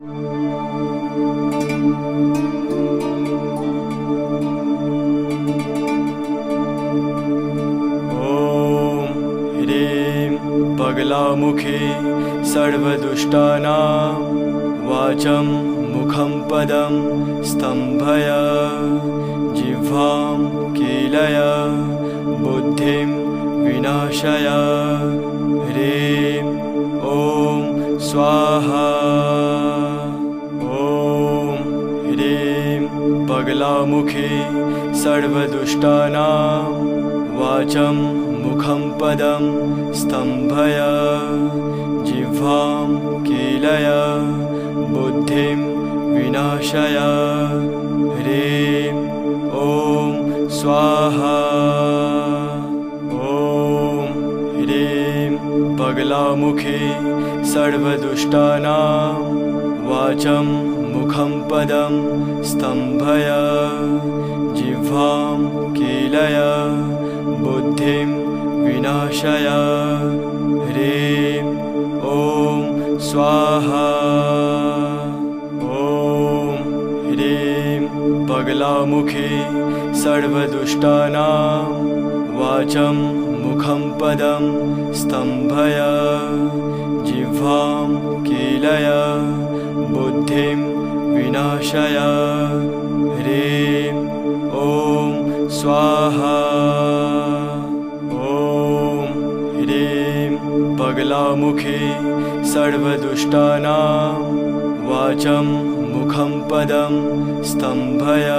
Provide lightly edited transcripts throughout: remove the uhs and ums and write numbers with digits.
ह्रीं पगलामुखी सर्वदुष्टानां वाचं मुखं पदं स्तम्भय जिह्वां कीलय बुद्धिं विनाशय। ह्रीं ॐ स्वाहा। ॐ ह्रीं पगलामुखी सर्वदुष्टानां वाचं मुखं पदं स्तम्भय जिह्वां कीलय बुद्धिं विनाशय। ह्रीं ॐ स्वाहा। ॐ ह्रीं पगलामुखी सर्वदुष्टानां वाचं मुखं पदं स्तम्भय जिह्वां कीलय बुद्धिं विनाशय। ह्रीं ॐ स्वाहा। ॐ ह्रीं पगलामुखी सर्वदुष्टानां वाचं मुखं पदं स्तम्भय जिह्वां कीलय बुद्धिं विनाशय। ह्रीं ॐ स्वाहा। ॐ ह्रीं पगलामुखी सर्वदुष्टानां वाचं मुखं पदं स्तम्भय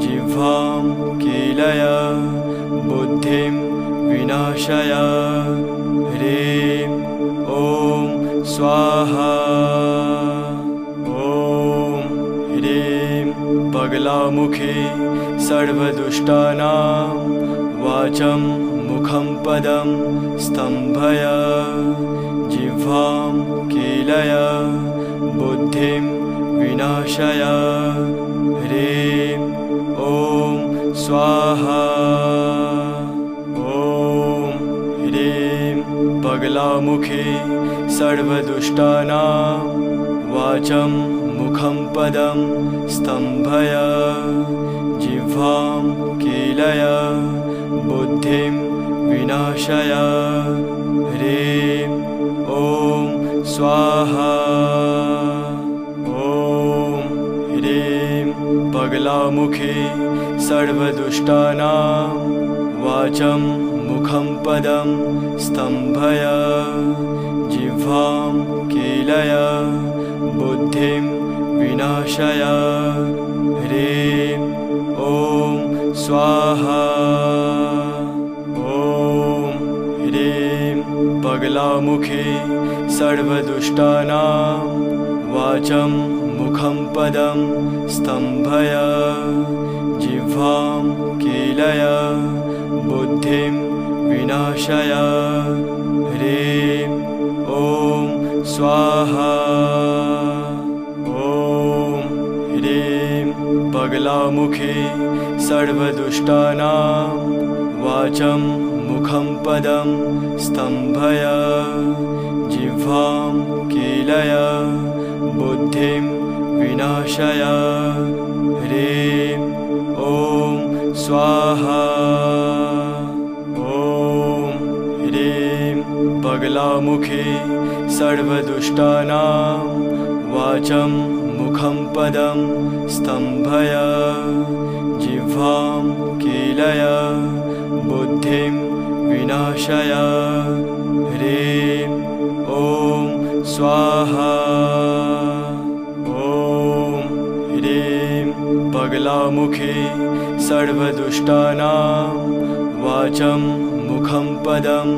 जिह्वां कीलय बुद्धिं विनाशय। ह्रीं ॐ स्वाहा। ॐ ह्रीं पगलामुखी सर्वदुष्टानां वाचं मुखं पदं स्तम्भय जिह्वां कीलय बुद्धिं विनाशय। ह्रीं ॐ स्वाहा। ॐ ह्रीं पगलामुखी सर्वदुष्टानां वाचं मुखं पदं स्तम्भय जिह्वां कीलय बुद्धिं विनाशय। ह्रीं ॐ स्वाहा। ॐ ह्रीं पगलामुखी सर्वदुष्टानां वाचं मुखं पदं स्तम्भय जिह्वां कीलय बुद्धिं विनाशय। ह्रीं ॐ स्वाहा। ॐ ह्रीं पगलामुखी सर्वदुष्टानां वाचं मुखं पदं स्तम्भय जिह्वां कीलय बुद्धिं विनाशय। ह्रीं ॐ स्वाहा। ॐ ह्रीं पगलामुखी सर्वदुष्टानां वाचं मुखं पदं स्तम्भय जिह्वां कीलय बुद्धिं विनाशय। ह्रीं ॐ स्वाहा। ॐ ह्रीं पगलामुखी सर्वदुष्टानां वाचं मुखं पदं स्तम्भय जिह्वां कीलय बुद्धिं विनाशय। ह्रीं ॐ स्वाहा। ॐ ह्रीं पगलामुखी सर्वदुष्टानां वाचं मुखं पदं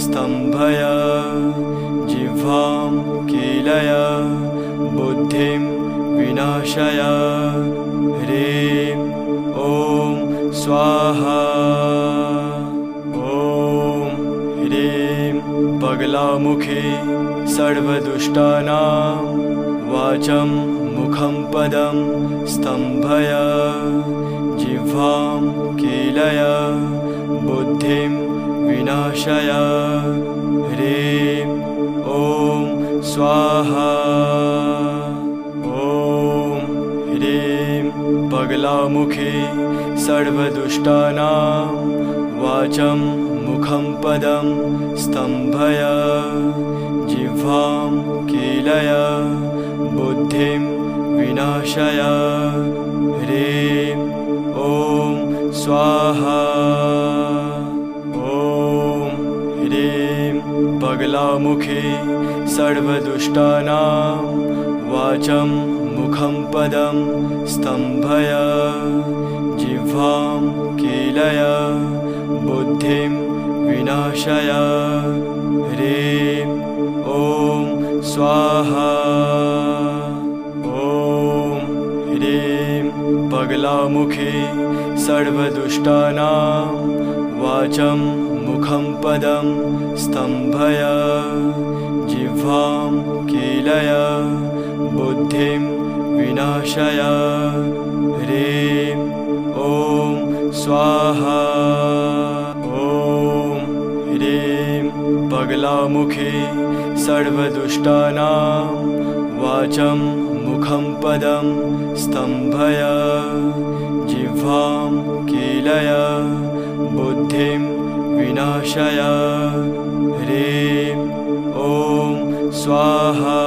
स्तम्भय जिह्वां कीलय बुद्धिं विनाशय। ह्रीं ॐ स्वाहा। ॐ ह्रीं पगलामुखी सर्वदुष्टानां वाचं मुखं पदं स्तम्भय जिह्वां कीलय बुद्धिं विनाशय। ह्रीं ॐ स्वाहा। बगलामुखी सर्वदुष्टानां वाचं मुखं पदं स्तम्भय जिह्वां कीलय बुद्धिं विनाशय ह्रीं ॐ स्वाहा ॐ ह्रीं बगलामुखी सर्वदुष्टानां वाचं मुखं पदं स्तम्भय जिह्वां कीलय बुद्धिं विनाशय ह्रीं ॐ स्वाहा ॐ ह्रीं बगलामुखी सर्वदुष्टानां वाचं मुखं पदं स्तम्भय जिह्वां कीलय बुद्धिं विनाशय ह्रीं ॐ स्वाहा ॐ ह्रीं बगलामुखी सर्वदुष्टानां वाचं मुखं पदं स्तम्भय जिह्वां कीलय बुद्धिं विनाशय ह्रीं ॐ स्वाहा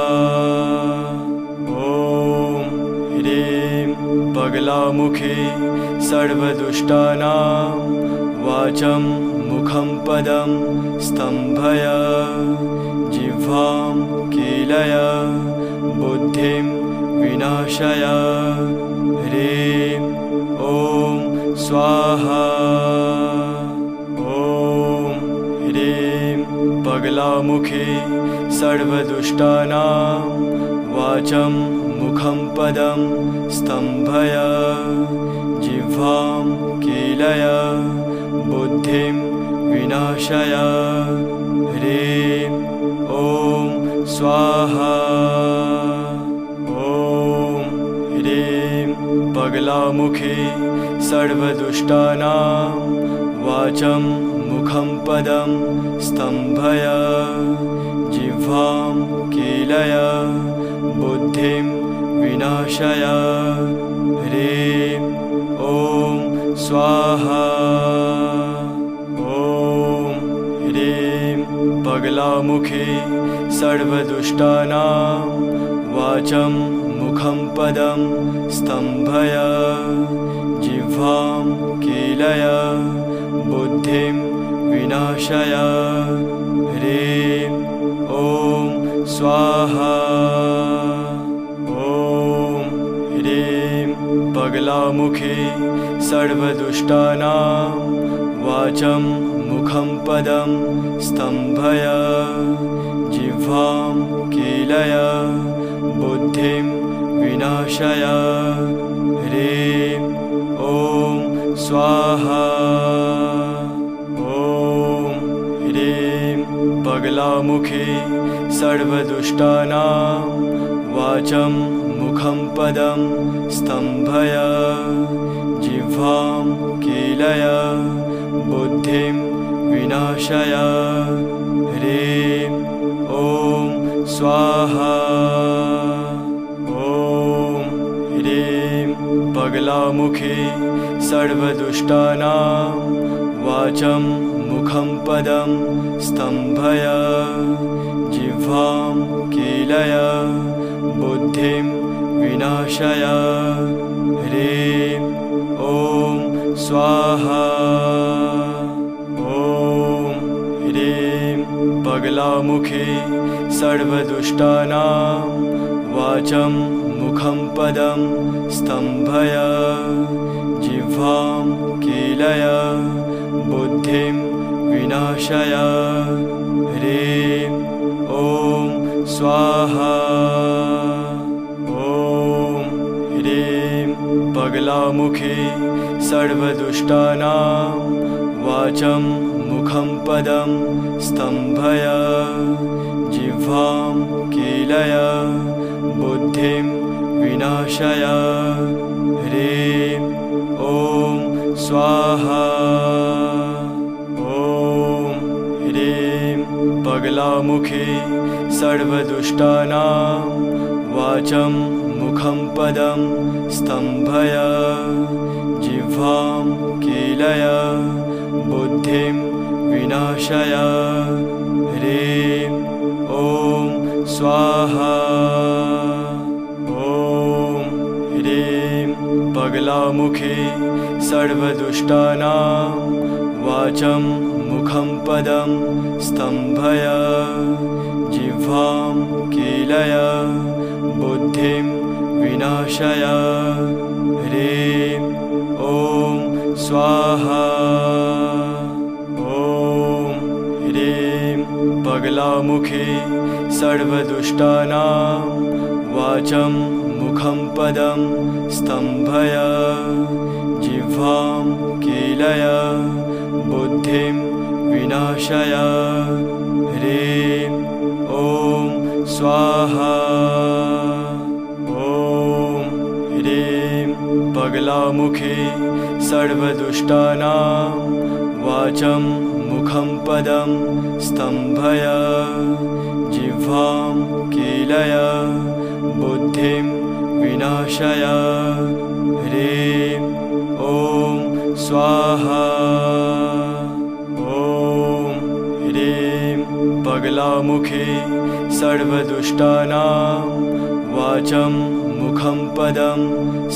ॐ ह्रीं बगलामुखी सर्वदुष्टानां वाचं मुखं पदं स्तम्भय जिह्वां कीलय बुद्धिं विनाशय ह्रीं ॐ स्वाहा ॐ ह्रीं बगलामुखी सर्वदुष्टानां वाचं मुखं पदं स्तम्भय जिह्वां कीलय बुद्धिं विनाशय ह्रीं ॐ स्वाहा ॐ ह्रीं बगलामुखी सर्वदुष्टानां वाचं मुखं पदं स्तम्भय जिह्वां कीलय बुद्धिं विनाशय ह्रीं ॐ स्वाहा ॐ ह्रीं बगलामुखी सर्वदुष्टानां वाचं मुखं पदं स्तम्भय जिह्वां कीलय बुद्धिं विनाशय ह्रीं ॐ स्वाहा ॐ ह्रीं बगलामुखी सर्वदुष्टानां वाचं मुखं पदं स्तम्भय जिह्वां कीलय बुद्धिं विनाशय ह्रीं ॐ स्वाहा ॐ ह्रीं बगलामुखी सर्वदुष्टानां वाचं मुखं पदं स्तम्भय जिह्वां कीलय बुद्धिं विनाशय ह्रीं ॐ स्वाहा ॐ ह्रीं बगलामुखी सर्वदुष्टानां वाचं मुखं पदं स्तम्भय जिह्वां कीलय बुद्धिं विनाशय ह्रीं ॐ स्वाहा ॐ ह्रीं बगलामुखी सर्वदुष्टानां वाचं मुखं पदं स्तम्भय जिह्वां कीलय बुद्धिं विनाशय ह्रीं ॐ स्वाहा ॐ ह्रीं बगलामुखी सर्वदुष्टानां वाचं मुखं पदं स्तम्भय जिह्वां कीलय बुद्धिं विनाशय ह्रीं ॐ स्वाहा ॐ ह्रीं बगलामुखी सर्वदुष्टानां वाचं मुखं पदं स्तम्भय जिह्वां कीलय बुद्धिं विनाशय ह्रीं ॐ स्वाहा ॐ ह्रीं पगलामुखी सर्वदुष्टानां वाचं मुखं पदं स्तम्भय जिह्वां कीलय बुद्धिं विनाशय ह्रीं ॐ स्वाहा ॐ ह्रीं पगलामुखी सर्वदुष्टानां वाचं मुखं पदं स्तम्भय जिह्वां कीलय बुद्धिं विनाशय ह्रीं ॐ स्वाहा ॐ ह्रीं पगलामुखी सर्वदुष्टानां वाचं मुखं पदं स्तम्भय जिह्वां कीलय बुद्धिं विनाशय ह्रीं ॐ स्वाहा ॐ ह्रीं पगलामुखी सर्वदुष्टानां वाचं मुखं पदं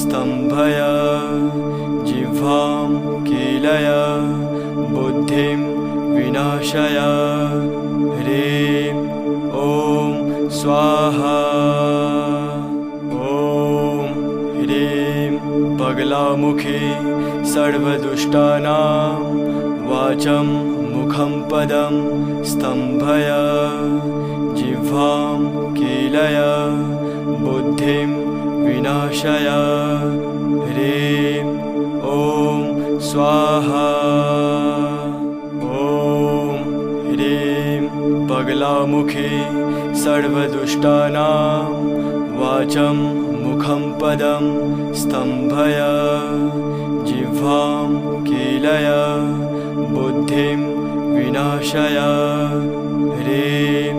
स्तम्भय जिह्वां कीलय बुद्धिं विनाशय ह्रीं ॐ स्वाहा ॐ ह्रीं पगलामुखी सर्वदुष्टानां वाचं मुखं पदं स्तम्भय जिह्वां कीलय बुद्धिं विनाशय ह्रीं ॐ स्वाहा ॐ ह्रीं पगलामुखी सर्वदुष्टानां वाचं मुखं पदं स्तम्भय जिह्वां कीलय बुद्धिं विनाशय ह्रीं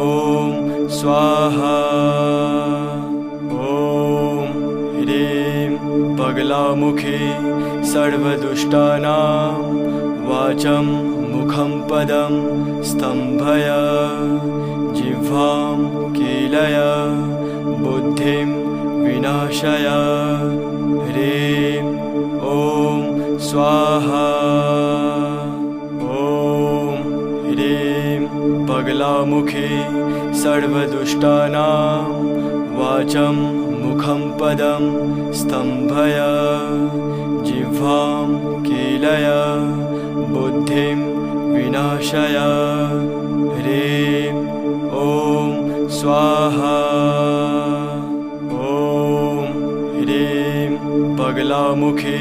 ॐ स्वाहा ॐ ह्रीं पगलामुखी सर्वदुष्टानां वाचं मुखं पदं स्तम्भय जिह्वां कीलय बुद्धिं विनाशय ह्रीं ॐ स्वाहा ॐ ह्रीं पगलामुखी सर्वदुष्टानां वाचं मुखं पदं स्तम्भय जिह्वां कीलय बुद्धिं विनाशय ह्रीं ॐ स्वाहा ॐ ह्रीं पगलामुखी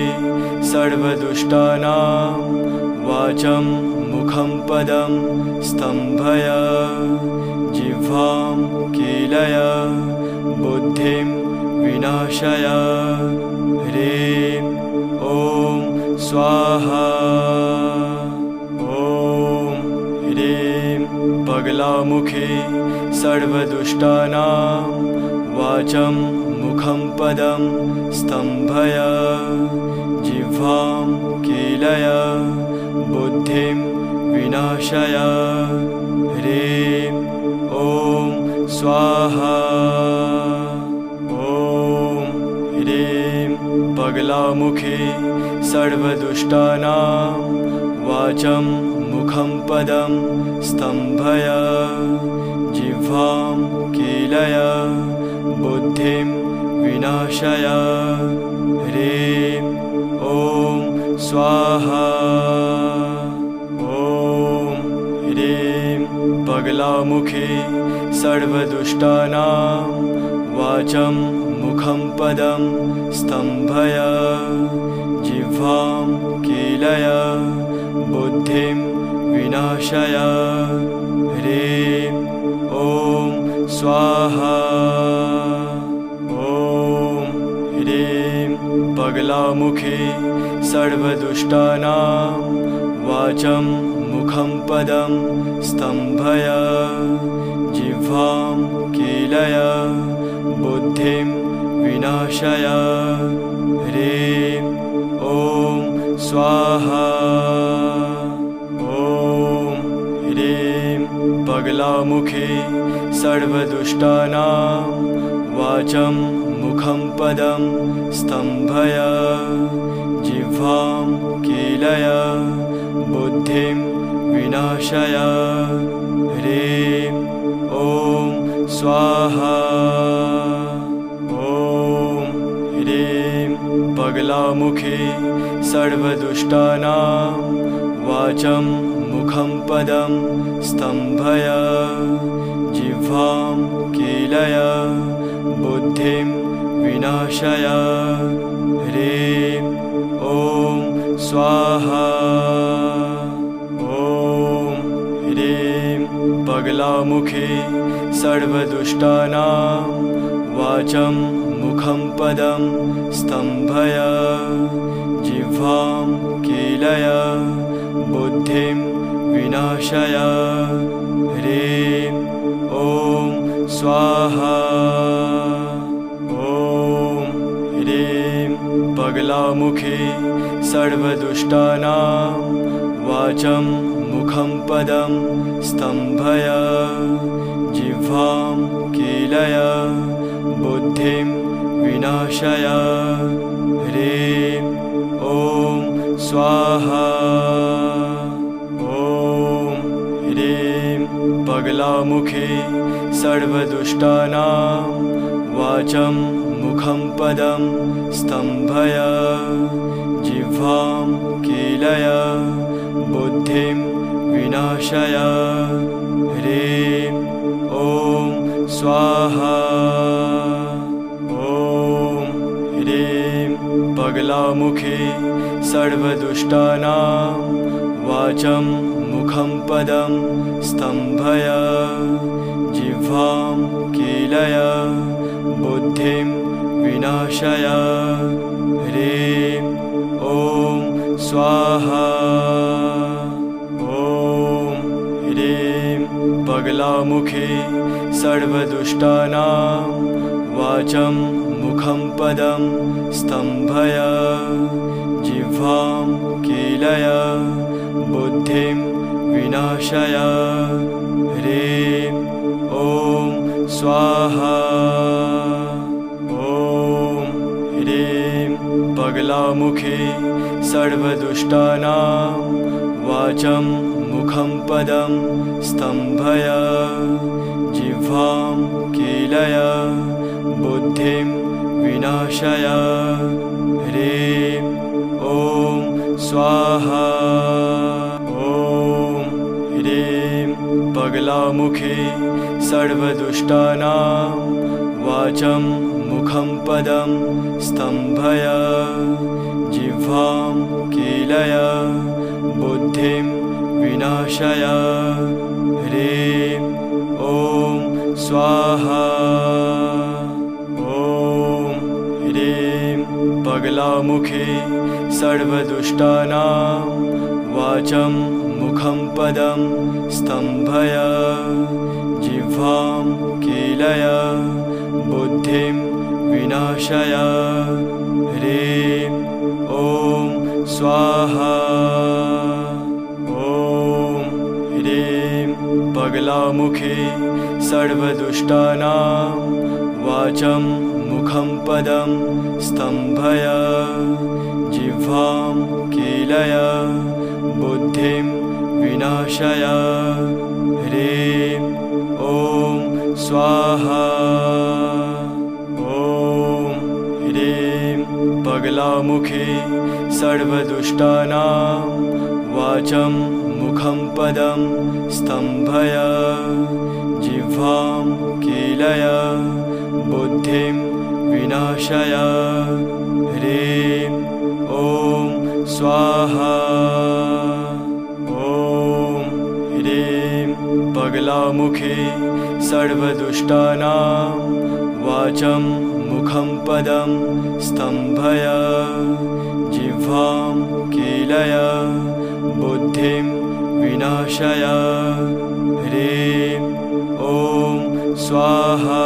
सर्वदुष्टानां वाचं मुखं पदं स्तम्भय जिह्वां कीलय बुद्धिं विनाशय ह्रीं ॐ स्वाहा ॐ ह्रीं पगलामुखी सर्वदुष्टानां वाचं मुखं पदं स्तम्भय जिह्वां कीलय बुद्धिं विनाशय ह्रीं ॐ स्वाहा ॐ ह्रीं पगलामुखी सर्वदुष्टानां वाचं मुखं पदं स्तम्भय जिह्वां कीलय बुद्धिं विनाशय ह्रीं ॐ स्वाहा ॐ ह्रीं पगलामुखी सर्वदुष्टानां वाचं मुखं पदं स्तम्भय जिह्वां कीलय बुद्धिं विनाशय ह्रीं ॐ स्वाहा ॐ ह्रीं पगलामुखी सर्वदुष्टानां वाचं मुखं पदं स्तम्भय जिह्वां कीलय बुद्धिं विनाशय ह्रीं ॐ स्वाहा ॐ ह्रीं बगलामुखी सर्वदुष्टानां वाचं मुखं पदं स्तम्भय जिह्वां कीलय बुद्धिं विनाशय ह्रीं ॐ स्वाहा ॐ ह्रीं बगलामुखी सर्वदुष्टानां वाचं मुखं पदं स्तम्भय जिह्वां कीलय बुद्धिं विनाशय ह्रीं ॐ स्वाहा ॐ ह्रीं बगलामुखी सर्वदुष्टानां वाचं मुखं पदं स्तम्भय जिह्वां कीलय बुद्धिं विनाशय ह्रीं ॐ स्वाहा ॐ ह्रीं बगलामुखी सर्वदुष्टानां वाचं मुखं पदं स्तम्भय जिह्वां कीलय बुद्धिं विनाशय ह्रीं ॐ स्वाहा ॐ ह्रीं बगलामुखी सर्वदुष्टानां वाचं मुखं पदं स्तम्भय जिह्वां कीलय बुद्धिं विनाशय ह्रीं ॐ स्वाहा ॐ ह्रीं बगलामुखी सर्वदुष्टानां वाचं मुखं पदं स्तम्भय जिह्वां कीलय बुद्धिं विनाशय ह्रीं ॐ स्वाहा ॐ ह्रीं बगलामुखी सर्वदुष्टानां वाचं मुखं पदं स्तम्भय जिह्वां कीलय बुद्धिं विनाशय ह्रीं ॐ स्वाहा ॐ ह्रीं बगलामुखी सर्वदुष्टानां वाचं मुखं पदं स्तम्भय जिह्वां कीलय बुद्धिं विनाशय ह्रीं ॐ स्वाहा ॐ ह्रीं बगलामुखी सर्वदुष्टानां वाचं मुखं पदं स्तम्भय जिह्वां कीलय बुद्धिं विनाशय ह्रीं ॐ स्वाहा ॐ ह्रीं बगलामुखी सर्वदुष्टानां वाचं मुखं पदं स्तम्भय जिह्वां कीलय बुद्धिं विनाशय ह्रीं ॐ स्वाहा ॐ ह्रीं बगलामुखी सर्वदुष्टानां वाचं मुखं पदं स्तम्भय जिह्वां कीलय बुद्धिं विनाशय ह्रीं ॐ स्वाहा ॐ ह्रीं बगलामुखी सर्वदुष्टानां वाचं मुखं पदं स्तम्भय जिह्वां कीलय बुद्धिं विनाशय ह्रीं ॐ स्वाहा ॐ ह्रीं बगलामुखी सर्वदुष्टानां वाचं मुखं पदं स्तम्भय जिह्वां कीलय बुद्धिं विनाशय ह्रीं ॐ स्वाहा।